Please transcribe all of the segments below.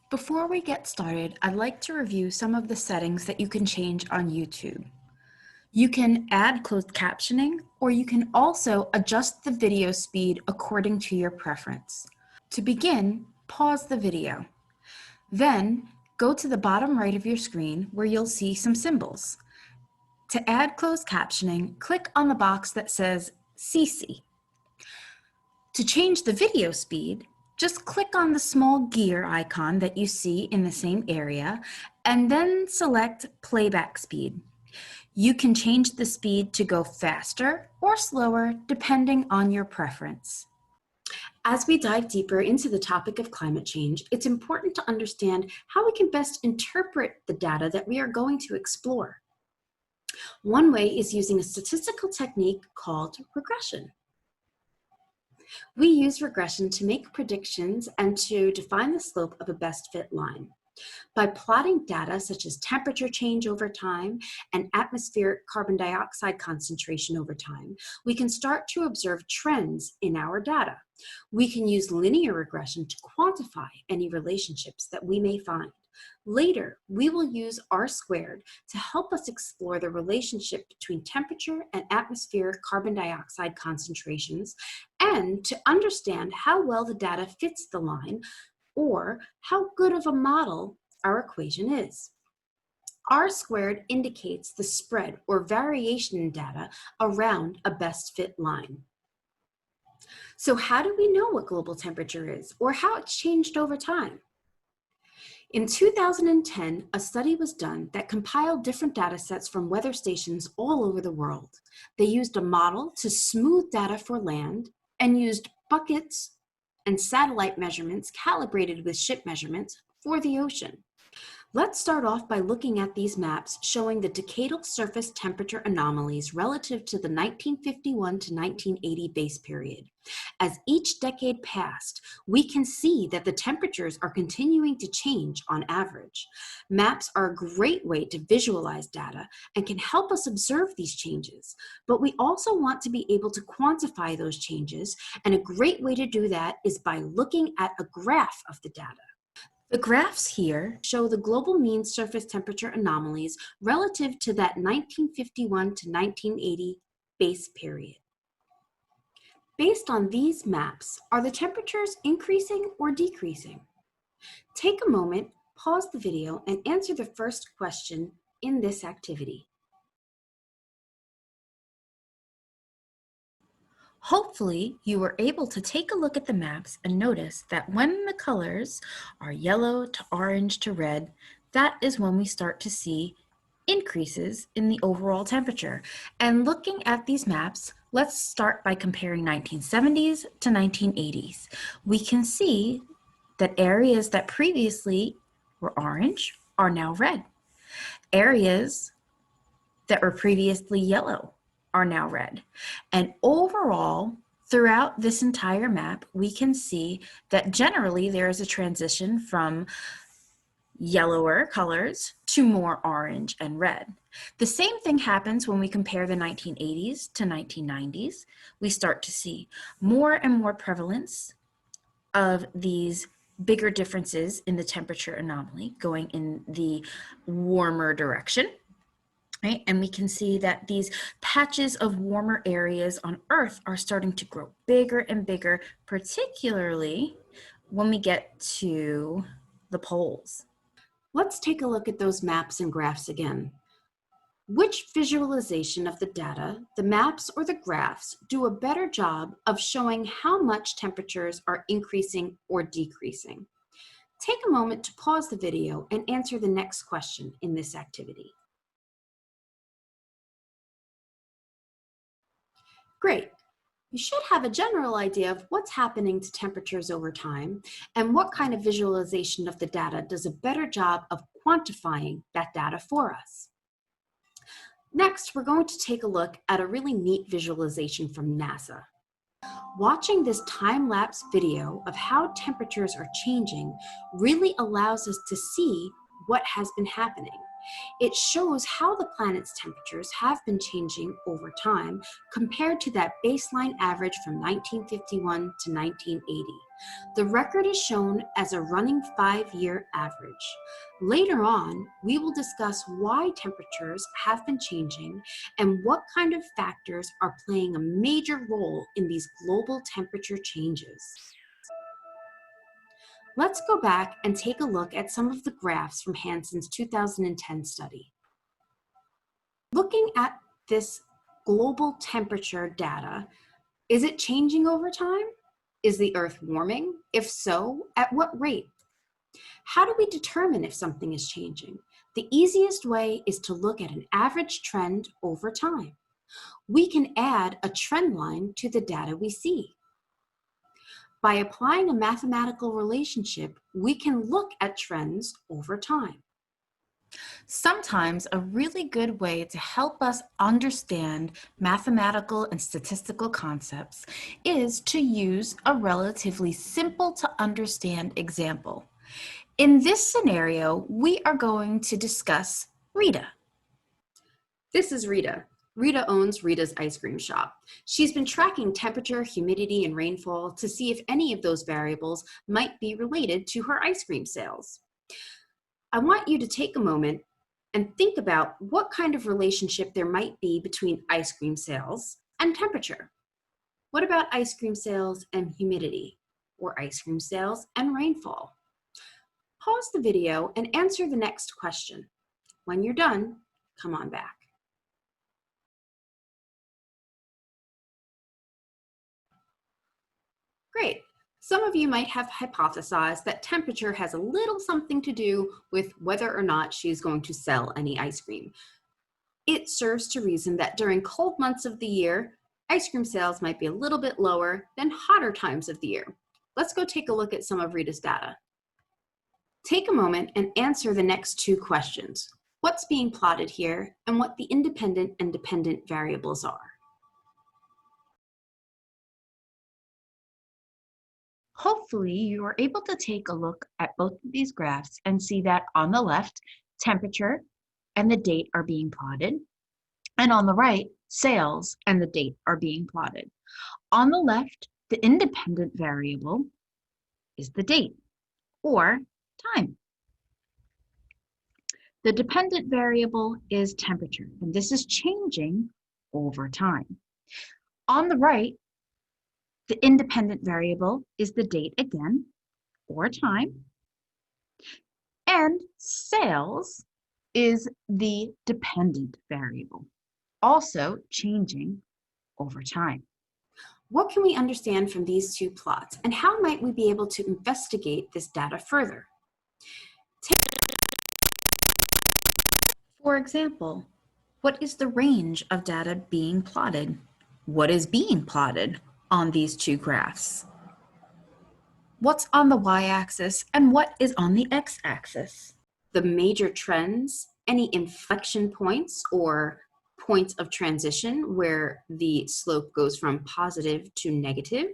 Before we get started, I'd like to review some of the settings that you can change on YouTube. You can add closed captioning, or you can also adjust the video speed according to your preference. To begin, pause the video. Then, go to the bottom right of your screen where you'll see some symbols. To add closed captioning, click on the box that says CC. To change the video speed, just click on the small gear icon that you see in the same area and then select playback speed. You can change the speed to go faster or slower depending on your preference. As we dive deeper into the topic of climate change, it's important to understand how we can best interpret the data that we are going to explore. One way is using a statistical technique called regression. We use regression to make predictions and to define the slope of a best fit line. By plotting data such as temperature change over time and atmospheric carbon dioxide concentration over time, we can start to observe trends in our data. We can use linear regression to quantify any relationships that we may find. Later, we will use R-squared to help us explore the relationship between temperature and atmospheric carbon dioxide concentrations and to understand how well the data fits the line or how good of a model our equation is. R-squared indicates the spread or variation in data around a best fit line. So how do we know what global temperature is or how it's changed over time? In 2010, a study was done that compiled different data sets from weather stations all over the world. They used a model to smooth data for land and used buckets and satellite measurements calibrated with ship measurements for the ocean. Let's start off by looking at these maps showing the decadal surface temperature anomalies relative to the 1951 to 1980 base period. As each decade passed, we can see that the temperatures are continuing to change on average. Maps are a great way to visualize data and can help us observe these changes, but we also want to be able to quantify those changes, and a great way to do that is by looking at a graph of the data. The graphs here show the global mean surface temperature anomalies relative to that 1951 to 1980 base period. Based on these maps, are the temperatures increasing or decreasing? Take a moment, pause the video, and answer the first question in this activity. Hopefully, you were able to take a look at the maps and notice that when the colors are yellow to orange to red, that is when we start to see increases in the overall temperature. And looking at these maps, let's start by comparing 1970s to 1980s. We can see that areas that previously were orange are now red. Areas that were previously yellow are now red. And overall, throughout this entire map, we can see that generally there is a transition from yellower colors to more orange and red. The same thing happens when we compare the 1980s to 1990s. We start to see more and more prevalence of these bigger differences in the temperature anomaly going in the warmer direction. Right? And we can see that these patches of warmer areas on Earth are starting to grow bigger and bigger, particularly when we get to the poles. Let's take a look at those maps and graphs again. Which visualization of the data, the maps or the graphs, do a better job of showing how much temperatures are increasing or decreasing? Take a moment to pause the video and answer the next question in this activity. Great. You should have a general idea of what's happening to temperatures over time and what kind of visualization of the data does a better job of quantifying that data for us. Next, we're going to take a look at a really neat visualization from NASA. Watching this time-lapse video of how temperatures are changing really allows us to see what has been happening. It shows how the planet's temperatures have been changing over time compared to that baseline average from 1951 to 1980. The record is shown as a running 5-year average. Later on, we will discuss why temperatures have been changing and what kind of factors are playing a major role in these global temperature changes. Let's go back and take a look at some of the graphs from Hansen's 2010 study. Looking at this global temperature data, is it changing over time? Is the Earth warming? If so, at what rate? How do we determine if something is changing? The easiest way is to look at an average trend over time. We can add a trend line to the data we see. By applying a mathematical relationship, we can look at trends over time. Sometimes a really good way to help us understand mathematical and statistical concepts is to use a relatively simple to understand example. In this scenario, we are going to discuss Rita. This is Rita. Rita owns Rita's ice cream shop. She's been tracking temperature, humidity, and rainfall to see if any of those variables might be related to her ice cream sales. I want you to take a moment and think about what kind of relationship there might be between ice cream sales and temperature. What about ice cream sales and humidity, or ice cream sales and rainfall? Pause the video and answer the next question. When you're done, come on back. Great. Some of you might have hypothesized that temperature has a little something to do with whether or not she's going to sell any ice cream. It serves to reason that during cold months of the year, ice cream sales might be a little bit lower than hotter times of the year. Let's go take a look at some of Rita's data. Take a moment and answer the next two questions. What's being plotted here and what the independent and dependent variables are. Hopefully, you are able to take a look at both of these graphs and see that on the left, temperature and the date are being plotted, and on the right, sales and the date are being plotted. On the left, the independent variable is the date, or time. The dependent variable is temperature, and this is changing over time. On the right, the independent variable is the date again, or time, and sales is the dependent variable, also changing over time. What can we understand from these two plots, and how might we be able to investigate this data further? For example, what is the range of data being plotted? What is being plotted on these two graphs? What's on the y-axis and what is on the x-axis? The major trends, any inflection points or points of transition where the slope goes from positive to negative,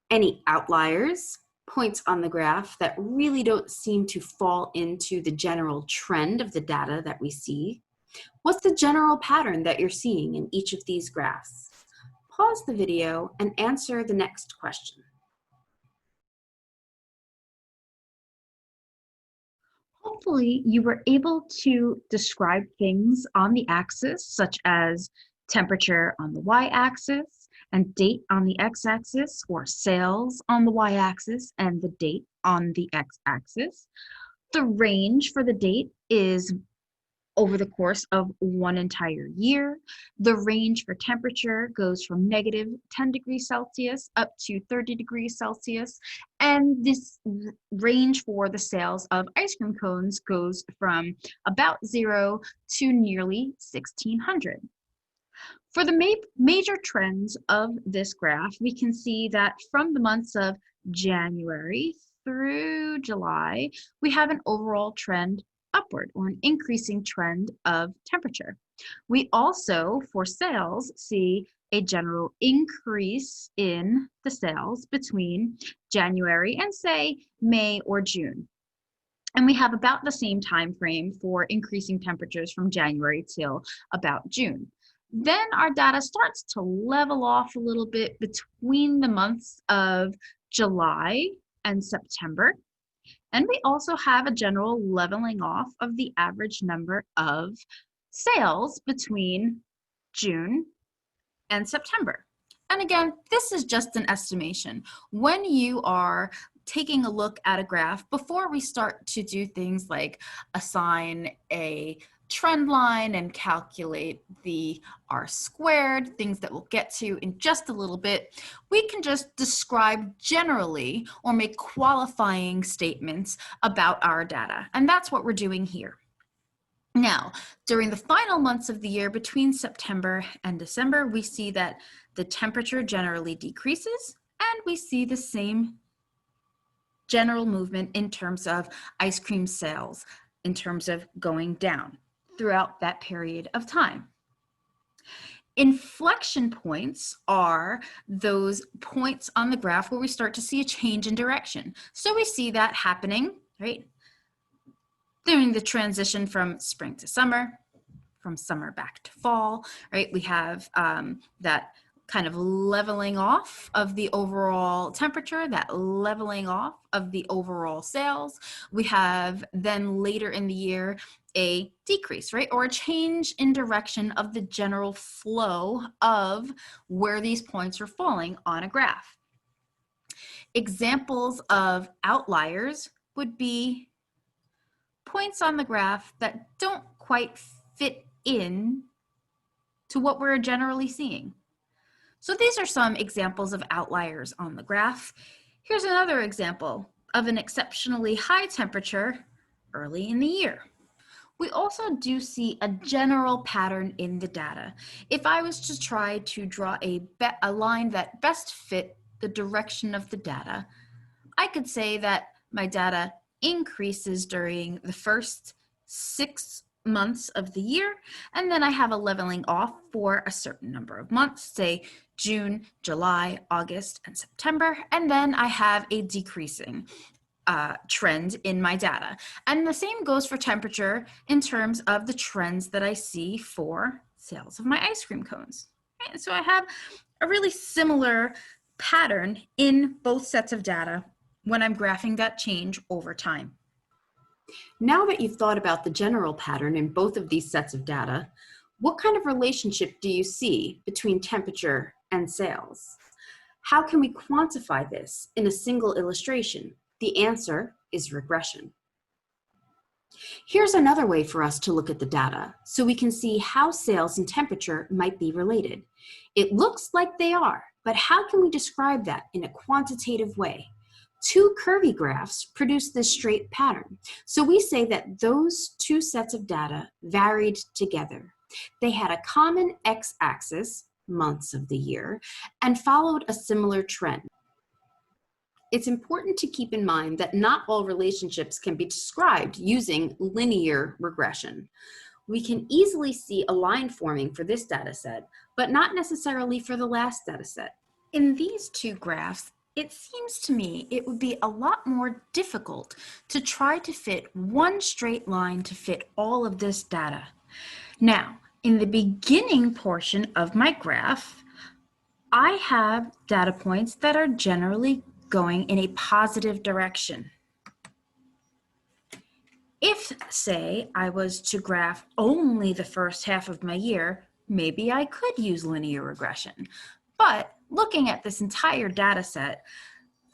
any outliers, points on the graph that really don't seem to fall into the general trend of the data that we see. What's the general pattern that you're seeing in each of these graphs? Pause the video and answer the next question. Hopefully, you were able to describe things on the axis, such as temperature on the y-axis and date on the x-axis, or sales on the y-axis and the date on the x-axis. The range for the date is over the course of one entire year. The range for temperature goes from negative 10 degrees Celsius up to 30 degrees Celsius. And this range for the sales of ice cream cones goes from about 0 to nearly 1,600. For the major trends of this graph, we can see that from the months of January through July, we have an overall trend upward, or an increasing trend of temperature. We also, for sales, see a general increase in the sales between January and, say, May or June. And we have about the same time frame for increasing temperatures from January till about June. Then our data starts to level off a little bit between the months of July and September. And we also have a general leveling off of the average number of sales between June and September. And again, this is just an estimation. When you are taking a look at a graph, before we start to do things like assign a trend line and calculate the R squared, things that we'll get to in just a little bit, we can just describe generally or make qualifying statements about our data. And that's what we're doing here. Now, during the final months of the year between September and December, we see that the temperature generally decreases, and we see the same general movement in terms of ice cream sales, in terms of going down throughout that period of time. Inflection points are those points on the graph where we start to see a change in direction. So we see that happening, right? During the transition from spring to summer, from summer back to fall, right? We have that kind of leveling off of the overall temperature, that leveling off of the overall sales. We have then later in the year a decrease, right? Or a change in direction of the general flow of where these points are falling on a graph. Examples of outliers would be points on the graph that don't quite fit in to what we're generally seeing. So these are some examples of outliers on the graph. Here's another example of an exceptionally high temperature early in the year. We also do see a general pattern in the data. If I was to try to draw a line that best fit the direction of the data, I could say that my data increases during the first 6 months of the year, and then I have a leveling off for a certain number of months, say June, July, August, and September, and then I have a decreasing trend in my data. And the same goes for temperature in terms of the trends that I see for sales of my ice cream cones. Right? So I have a really similar pattern in both sets of data when I'm graphing that change over time. Now that you've thought about the general pattern in both of these sets of data, what kind of relationship do you see between temperature and sales? How can we quantify this in a single illustration? The answer is regression. Here's another way for us to look at the data so we can see how sales and temperature might be related. It looks like they are, but how can we describe that in a quantitative way? Two curvy graphs produce this straight pattern. So we say that those two sets of data varied together. They had a common x-axis, months of the year, and followed a similar trend. It's important to keep in mind that not all relationships can be described using linear regression. We can easily see a line forming for this data set, but not necessarily for the last data set. In these two graphs, it seems to me it would be a lot more difficult to try to fit one straight line to fit all of this data. Now, in the beginning portion of my graph, I have data points that are generally going in a positive direction. If, say, I was to graph only the first half of my year, maybe I could use linear regression. But looking at this entire data set,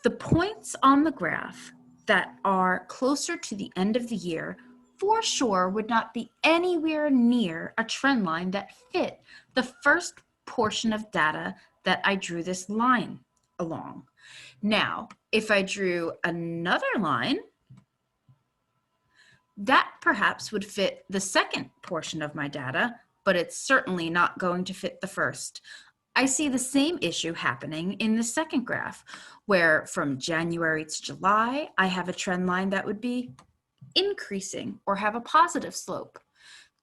the points on the graph that are closer to the end of the year for sure would not be anywhere near a trend line that fit the first portion of data that I drew this line along. Now, if I drew another line, that perhaps would fit the second portion of my data, but it's certainly not going to fit the first. I see the same issue happening in the second graph, where from January to July, I have a trend line that would be increasing or have a positive slope.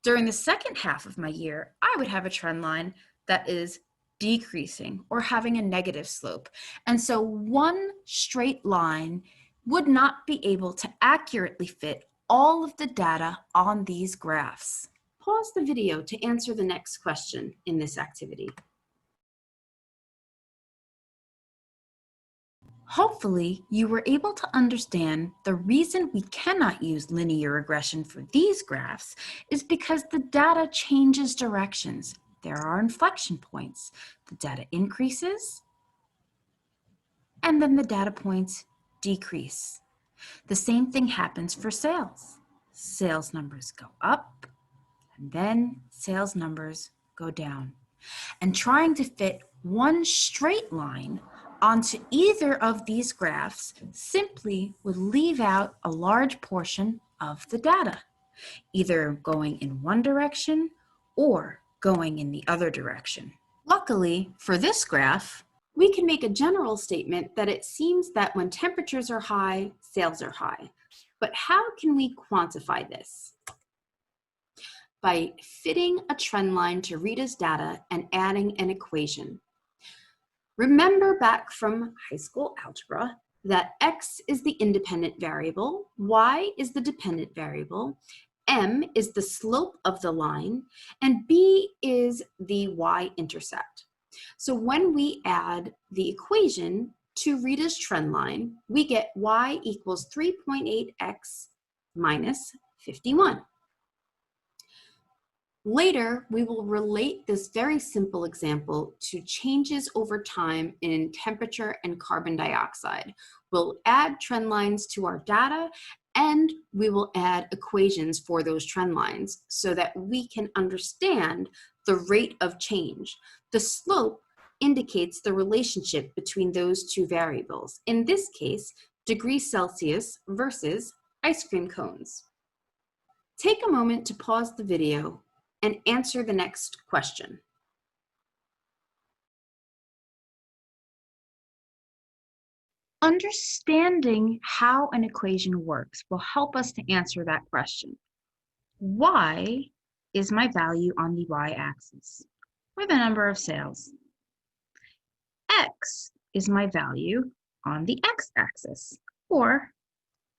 During the second half of my year, I would have a trend line that is decreasing or having a negative slope. And so one straight line would not be able to accurately fit all of the data on these graphs. Pause the video to answer the next question in this activity. Hopefully, you were able to understand the reason we cannot use linear regression for these graphs is because the data changes directions. There are inflection points. The data increases, and then the data points decrease. The same thing happens for sales. Sales numbers go up, and then sales numbers go down. And trying to fit one straight line onto either of these graphs simply would leave out a large portion of the data, either going in one direction or going in the other direction. Luckily, for this graph, we can make a general statement that it seems that when temperatures are high, sales are high. But how can we quantify this? By fitting a trend line to Rita's data and adding an equation. Remember back from high school algebra that x is the independent variable, y is the dependent variable, m is the slope of the line, and b is the y-intercept. So when we add the equation to Rita's trend line, we get y equals 3.8x minus 51. Later, we will relate this very simple example to changes over time in temperature and carbon dioxide. We'll add trend lines to our data, and we will add equations for those trend lines so that we can understand the rate of change. The slope indicates the relationship between those two variables. In this case, degrees Celsius versus ice cream cones. Take a moment to pause the video and answer the next question. Understanding how an equation works will help us to answer that question. Y is my value on the y-axis, or the number of sales. X is my value on the x-axis, or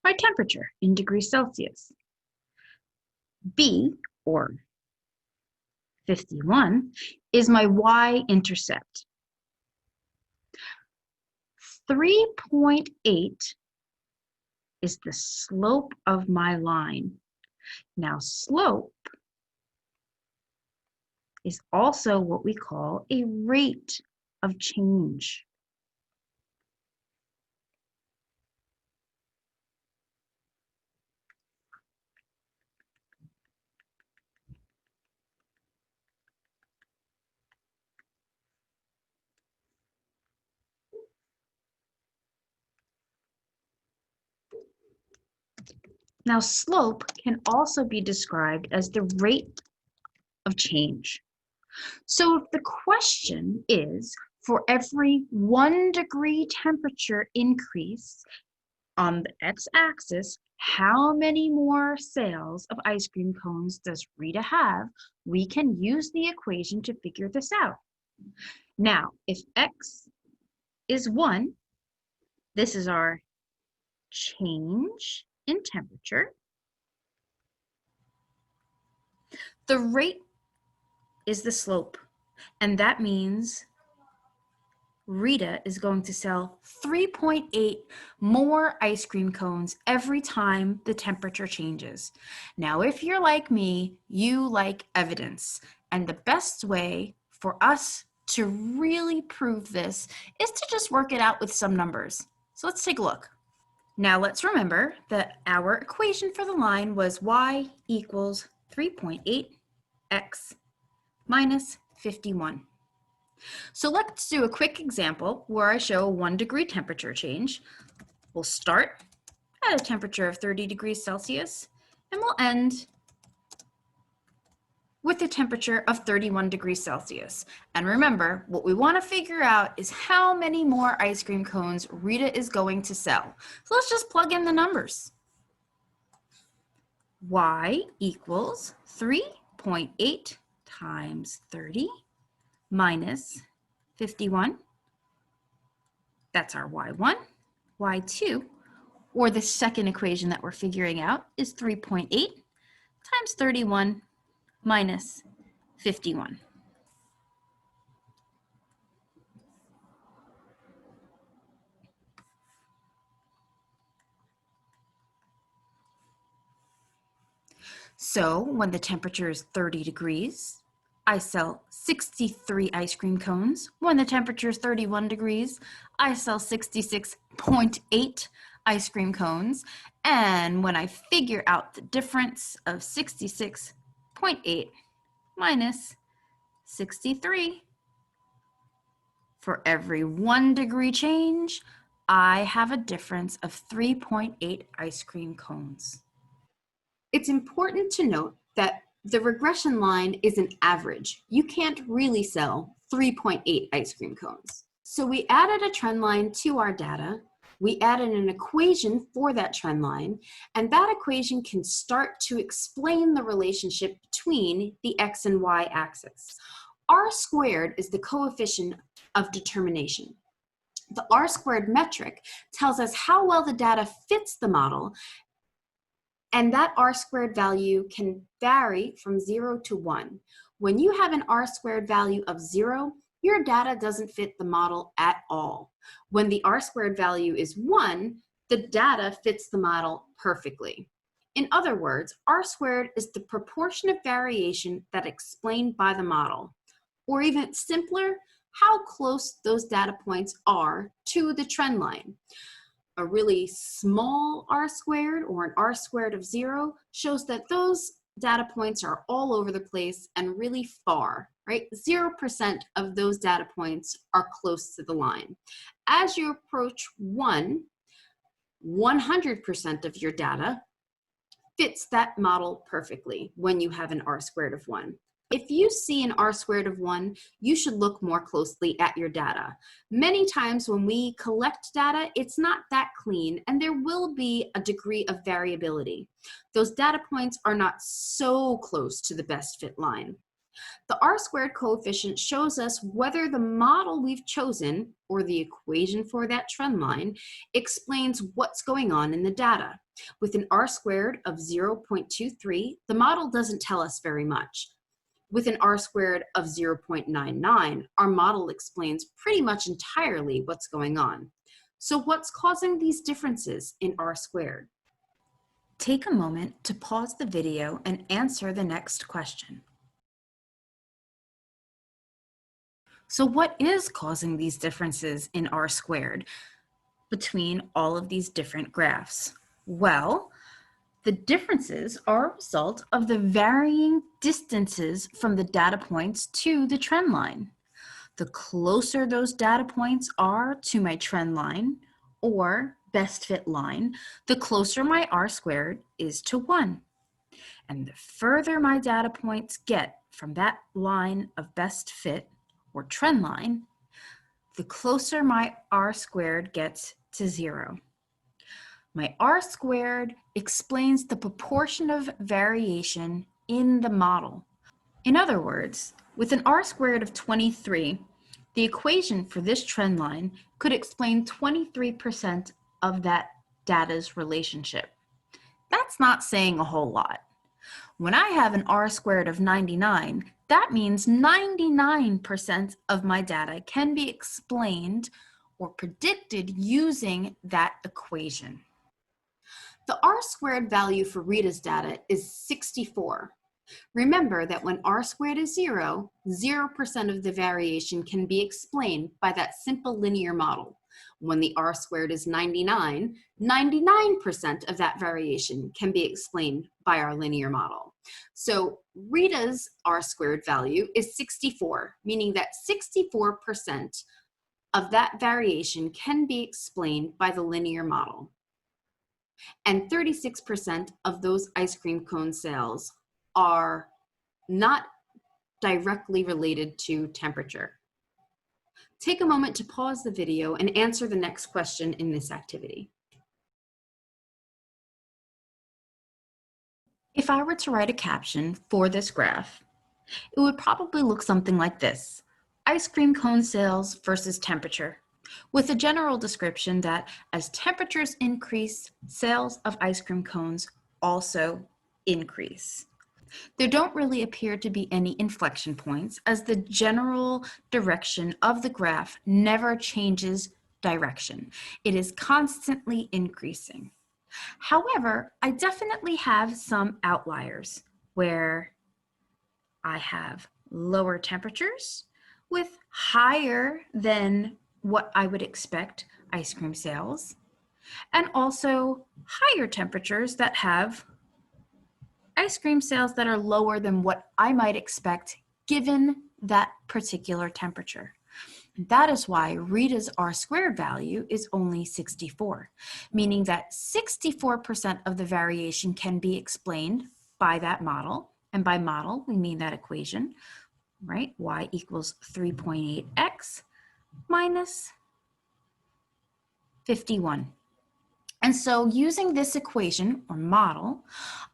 my temperature in degrees Celsius. B, or 51, is my y-intercept. 3.8 is the slope of my line. Now, slope is also what we call a rate of change. Now, slope can also be described as the rate of change. So if the question is, for every 1 degree temperature increase on the x-axis, how many more sales of ice cream cones does Rita have? We can use the equation to figure this out. Now, if x is 1, this is our change in temperature. The rate is the slope, and that means Rita is going to sell 3.8 more ice cream cones every time the temperature changes. Now, if you're like me, you like evidence, and the best way for us to really prove this is to just work it out with some numbers. So let's take a look. Now let's remember that our equation for the line was y equals 3.8x minus 51. So let's do a quick example where I show a 1 degree temperature change. We'll start at a temperature of 30 degrees Celsius, and we'll end with a temperature of 31 degrees Celsius. And remember, what we want to figure out is how many more ice cream cones Rita is going to sell. So let's just plug in the numbers. Y equals 3.8 times 30 minus 51. That's our Y1, Y2, or the second equation that we're figuring out, is 3.8 times 31 minus 51. So when the temperature is 30 degrees, I sell 63 ice cream cones. When the temperature is 31 degrees, I sell 66.8 ice cream cones. And when I figure out the difference of 66.8 minus 63, for every 1 degree change, I have a difference of 3.8 ice cream cones. It's important to note that the regression line is an average. You can't really sell 3.8 ice cream cones. So we added a trend line to our data. We added an equation for that trend line, and that equation can start to explain the relationship between the X and Y axis. R squared is the coefficient of determination. The R squared metric tells us how well the data fits the model, and that R squared value can vary from 0 to 1. When you have an R squared value of 0, your data doesn't fit the model at all. When the R squared value is 1, the data fits the model perfectly. In other words, R squared is the proportion of variation that explained by the model. Or even simpler, how close those data points are to the trend line. A really small R squared or an R squared of 0 shows that those data points are all over the place and really far, right? 0% of those data points are close to the line. As you approach 1, 100% of your data fits that model perfectly when you have an R squared of 1. If you see an R squared of 1, you should look more closely at your data. Many times when we collect data, it's not that clean, and there will be a degree of variability. Those data points are not so close to the best fit line. The R squared coefficient shows us whether the model we've chosen, or the equation for that trend line, explains what's going on in the data. With an R squared of 0.23, the model doesn't tell us very much. With an R squared of 0.99, our model explains pretty much entirely what's going on. So what's causing these differences in R squared? Take a moment to pause the video and answer the next question. So what is causing these differences in R squared between all of these different graphs? Well, the differences are a result of the varying distances from the data points to the trend line. The closer those data points are to my trend line or best fit line, the closer my R squared is to 1. And the further my data points get from that line of best fit or trend line, the closer my R squared gets to 0. My R squared explains the proportion of variation in the model. In other words, with an R squared of 23, the equation for this trend line could explain 23% of that data's relationship. That's not saying a whole lot. When I have an R squared of 99, that means 99% of my data can be explained or predicted using that equation. The R squared value for Rita's data is 64. Remember that when R squared is 0, 0% of the variation can be explained by that simple linear model. When the R squared is 99, 99% of that variation can be explained by our linear model. So Rita's R squared value is 64, meaning that 64% of that variation can be explained by the linear model. And 36% of those ice cream cone sales are not directly related to temperature. Take a moment to pause the video and answer the next question in this activity. If I were to write a caption for this graph, it would probably look something like this: ice cream cone sales versus temperature. with a general description that as temperatures increase, sales of ice cream cones also increase. There don't really appear to be any inflection points, as the general direction of the graph never changes direction. It is constantly increasing. However, I definitely have some outliers where I have lower temperatures with higher than what I would expect ice cream sales, and also higher temperatures that have ice cream sales that are lower than what I might expect given that particular temperature. That is why Rita's R squared value is only 64, meaning that 64% of the variation can be explained by that model. And by model, we mean that equation, right? Y equals 3.8x minus 51. And so using this equation or model,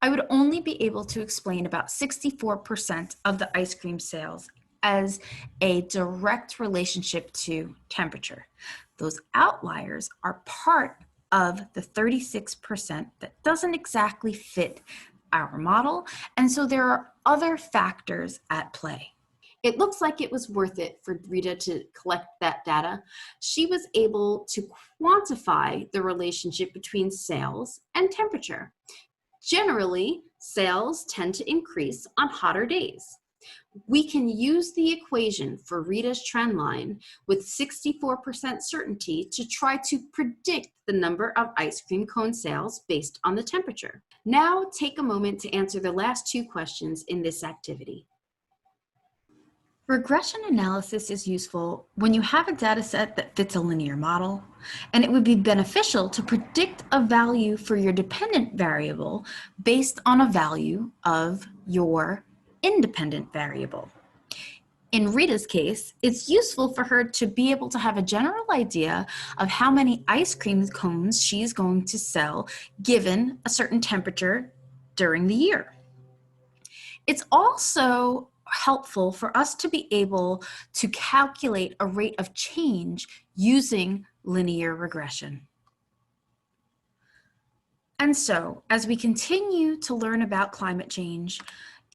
I would only be able to explain about 64% of the ice cream sales as a direct relationship to temperature. Those outliers are part of the 36% that doesn't exactly fit our model, and so there are other factors at play. It looks like it was worth it for Rita to collect that data. She was able to quantify the relationship between sales and temperature. Generally, sales tend to increase on hotter days. We can use the equation for Rita's trend line with 64% certainty to try to predict the number of ice cream cone sales based on the temperature. Now take a moment to answer the last two questions in this activity. Regression analysis is useful when you have a data set that fits a linear model, and it would be beneficial to predict a value for your dependent variable based on a value of your independent variable. In Rita's case, it's useful for her to be able to have a general idea of how many ice cream cones she's going to sell given a certain temperature during the year. It's also helpful for us to be able to calculate a rate of change using linear regression. And so, as we continue to learn about climate change,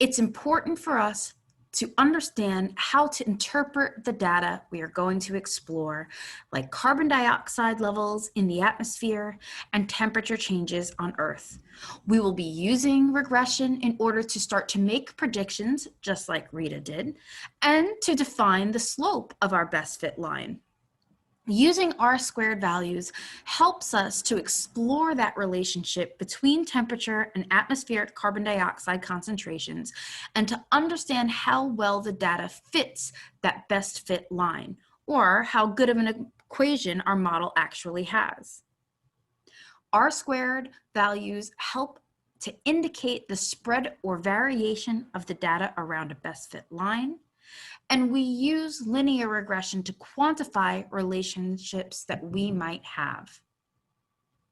it's important for us to understand how to interpret the data we are going to explore, like carbon dioxide levels in the atmosphere and temperature changes on Earth. We will be using regression in order to start to make predictions, just like Rita did, and to define the slope of our best fit line. Using R squared values helps us to explore that relationship between temperature and atmospheric carbon dioxide concentrations and to understand how well the data fits that best fit line, or how good of an equation our model actually has. R squared values help to indicate the spread or variation of the data around a best fit line. And we use linear regression to quantify relationships that we might have.